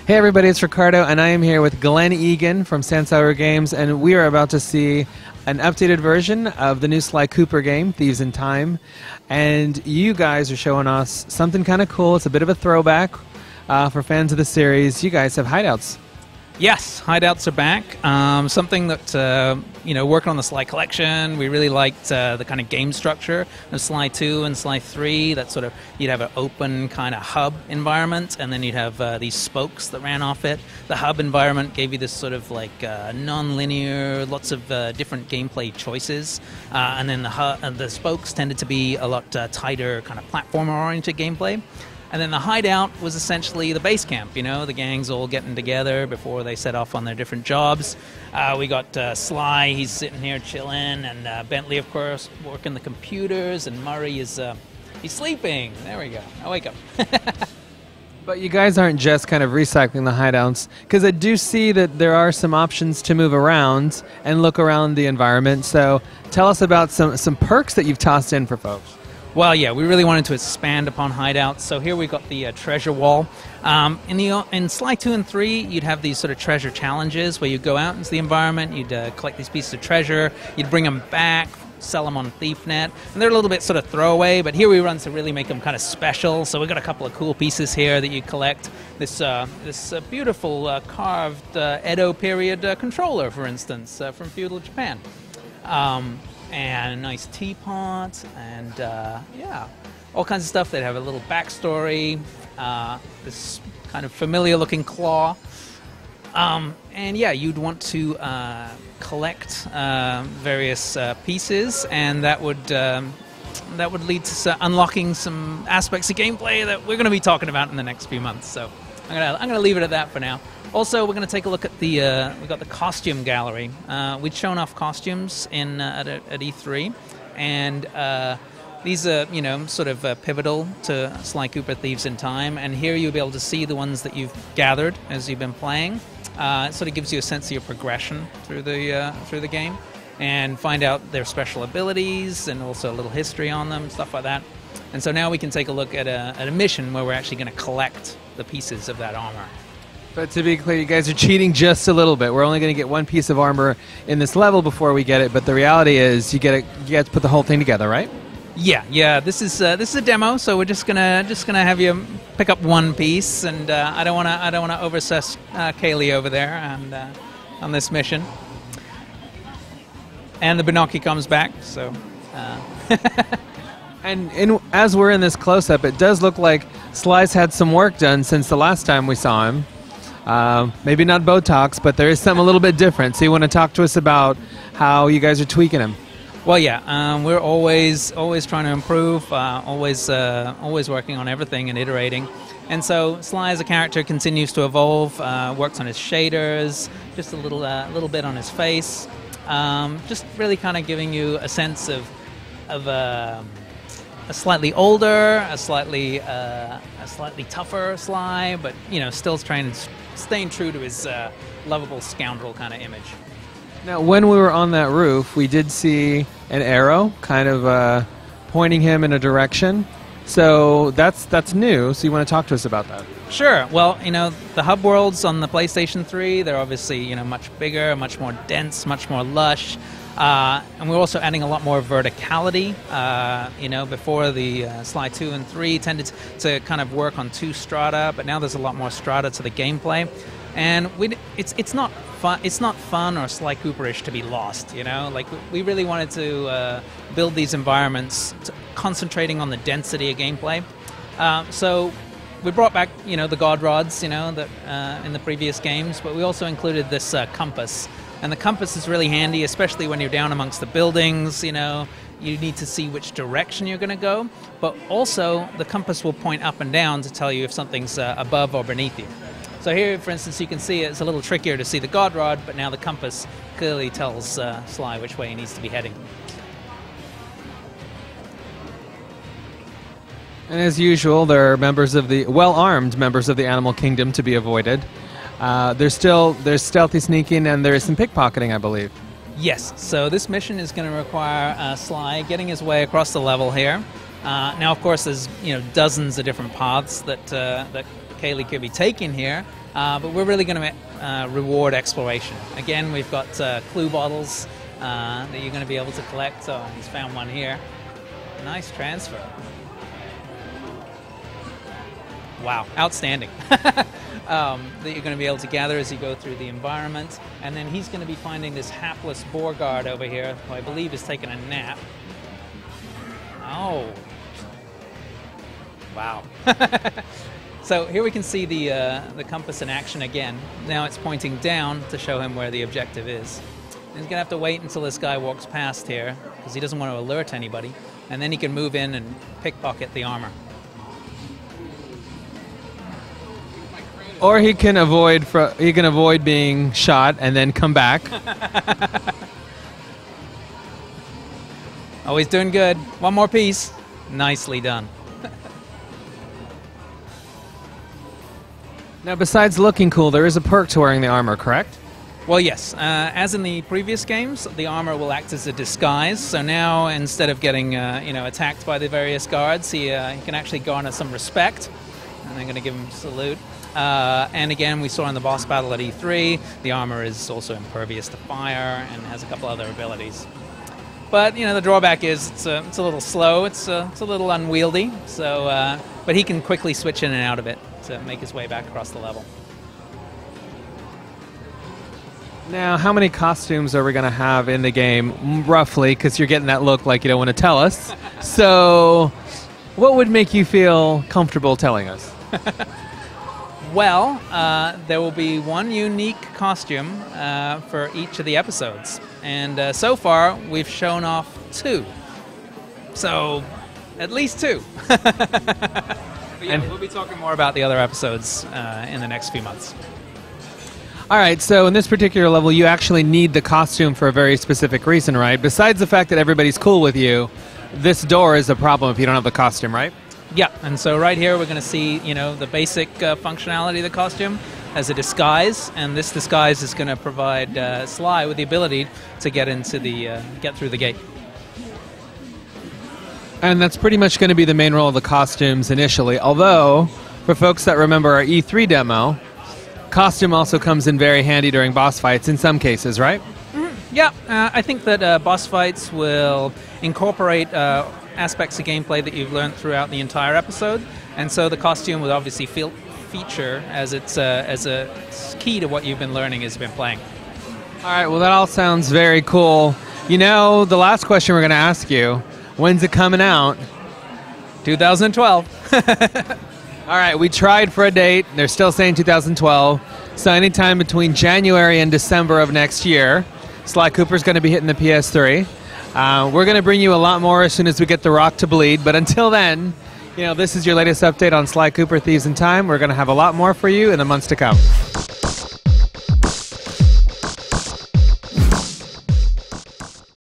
Hey everybody, it's Ricardo, and I am here with Glenn Egan from Sansour Games, and we are about to see an updated version of the new Sly Cooper game, Thieves in Time. And you guys are showing us something kind of cool. It's a bit of a throwback for fans of the series. You guys have hideouts. Yes, hideouts are back. Something that, working on the Sly collection, we really liked the kind of game structure of Sly 2 and Sly 3. That sort of, you'd have an open kind of hub environment, and then you'd have these spokes that ran off it. The hub environment gave you this sort of like non-linear, lots of different gameplay choices. And then the spokes tended to be a lot tighter, kind of platformer-oriented gameplay. And then the hideout was essentially the base camp, the gangs all getting together before they set off on their different jobs. We got Sly, he's sitting here chilling, and Bentley, of course, working the computers, and Murray is he's sleeping. There we go. Now wake up. But you guys aren't just kind of recycling the hideouts, because I do see that there are some options to move around and look around the environment. So tell us about some perks that you've tossed in for folks. Well, yeah, we really wanted to expand upon hideouts. So here we got the treasure wall. In Sly 2 and 3, you'd have these sort of treasure challenges where you go out into the environment, you'd collect these pieces of treasure, you'd bring them back, sell them on ThiefNet, and they're a little bit sort of throwaway, but here we run to really make them kind of special. So we've got a couple of cool pieces here that you collect. This beautiful carved Edo period controller, for instance, from feudal Japan. And a nice teapot, and all kinds of stuff that have a little backstory. This kind of familiar-looking claw, and yeah, you'd want to collect various pieces, and that would lead to unlocking some aspects of gameplay that we're going to be talking about in the next few months. So I'm gonna leave it at that for now. Also, we're going to take a look at we got the costume gallery. We'd shown off costumes at E3, and these are, sort of pivotal to Sly Cooper Thieves in Time, and here you'll be able to see the ones that you've gathered as you've been playing. It sort of gives you a sense of your progression through the game, and find out their special abilities, and also a little history on them, stuff like that. And so now we can take a look at a mission where we're actually going to collect the pieces of that armor. But to be clear, you guys are cheating just a little bit. We're only going to get one piece of armor in this level before we get it, but the reality is you get to put the whole thing together, right? Yeah. This is a demo, so we're just gonna have you pick up one piece, and I don't want to oversess Kaylee over there and on this mission. And the Binoki comes back, so. And as we're in this close-up, it does look like Sly's had some work done since the last time we saw him. Maybe not Botox, but there is something a little bit different. So you want to talk to us about how you guys are tweaking him? Well, yeah, we're always trying to improve, always working on everything and iterating. And so Sly as a character continues to evolve, works on his shaders, just a little bit on his face, just really kind of giving you a sense of a slightly older, a slightly tougher Sly, but still staying true to his lovable scoundrel kind of image. Now, when we were on that roof, we did see an arrow kind of pointing him in a direction. So that's new. So you want to talk to us about that? Sure. Well, the hub worlds on the PlayStation 3, they're obviously much bigger, much more dense, much more lush. And we're also adding a lot more verticality. Before the Sly 2 and 3 tended to kind of work on 2 strata, but now there's a lot more strata to the gameplay. And it's not fun. It's not fun or Sly Cooperish to be lost. Like we really wanted to build these environments, concentrating on the density of gameplay. So we brought back the God Rods that in the previous games, but we also included this compass. And the compass is really handy, especially when you're down amongst the buildings. You need to see which direction you're going to go, but also the compass will point up and down to tell you if something's above or beneath you. So here, for instance, you can see it's a little trickier to see the God Rod, but now the compass clearly tells Sly which way he needs to be heading. And as usual, there are well-armed members of the animal kingdom to be avoided. There's stealthy sneaking, and there is some pickpocketing, I believe. Yes, so this mission is going to require Sly getting his way across the level here. Now, of course, there's dozens of different paths that Kaylee could be taking here, but we're really going to reward exploration. Again, we've got clue bottles that you're going to be able to collect. Oh, he's found one here. Nice transfer. Wow, outstanding. That you're going to be able to gather as you go through the environment. And then he's going to be finding this hapless boar guard over here, who I believe is taking a nap. Oh. Wow. So here we can see the compass in action again. Now it's pointing down to show him where the objective is. And he's going to have to wait until this guy walks past here, because he doesn't want to alert anybody. And then he can move in and pickpocket the armor. Or he can avoid being shot and then come back. Oh, he's doing good. One more piece. Nicely done. Now, besides looking cool, there is a perk to wearing the armor, correct? Well, yes. As in the previous games, the armor will act as a disguise. So now, instead of getting attacked by the various guards, he can actually garner some respect. And I'm going to give him a salute. And again, we saw in the boss battle at E3, the armor is also impervious to fire and has a couple other abilities. But the drawback is it's a little slow. It's a little unwieldy. So, but he can quickly switch in and out of it to make his way back across the level. Now, how many costumes are we going to have in the game, roughly? Because you're getting that look like you don't want to tell us. So, what would make you feel comfortable telling us? Well, there will be one unique costume for each of the episodes. And so far, we've shown off 2. So, at least 2. But yeah, we'll be talking more about the other episodes in the next few months. All right, so in this particular level, you actually need the costume for a very specific reason, right? Besides the fact that everybody's cool with you, this door is a problem if you don't have the costume, right? Yeah, and so right here we're going to see, the basic functionality of the costume as a disguise, and this disguise is going to provide Sly with the ability to get through the gate. And that's pretty much going to be the main role of the costumes initially, although, for folks that remember our E3 demo, costume also comes in very handy during boss fights in some cases, right? Mm-hmm. Yeah, I think that boss fights will incorporate aspects of gameplay that you've learned throughout the entire episode, and so the costume will obviously feature as a key to what you've been learning as you've been playing. All right, well, that all sounds very cool. The last question we're going to ask you, when's it coming out? 2012. All right, we tried for a date. They're still saying 2012. So anytime between January and December of next year, Sly Cooper's going to be hitting the PS3. We're going to bring you a lot more as soon as we get the rock to bleed. But until then, this is your latest update on Sly Cooper Thieves in Time. We're going to have a lot more for you in the months to come.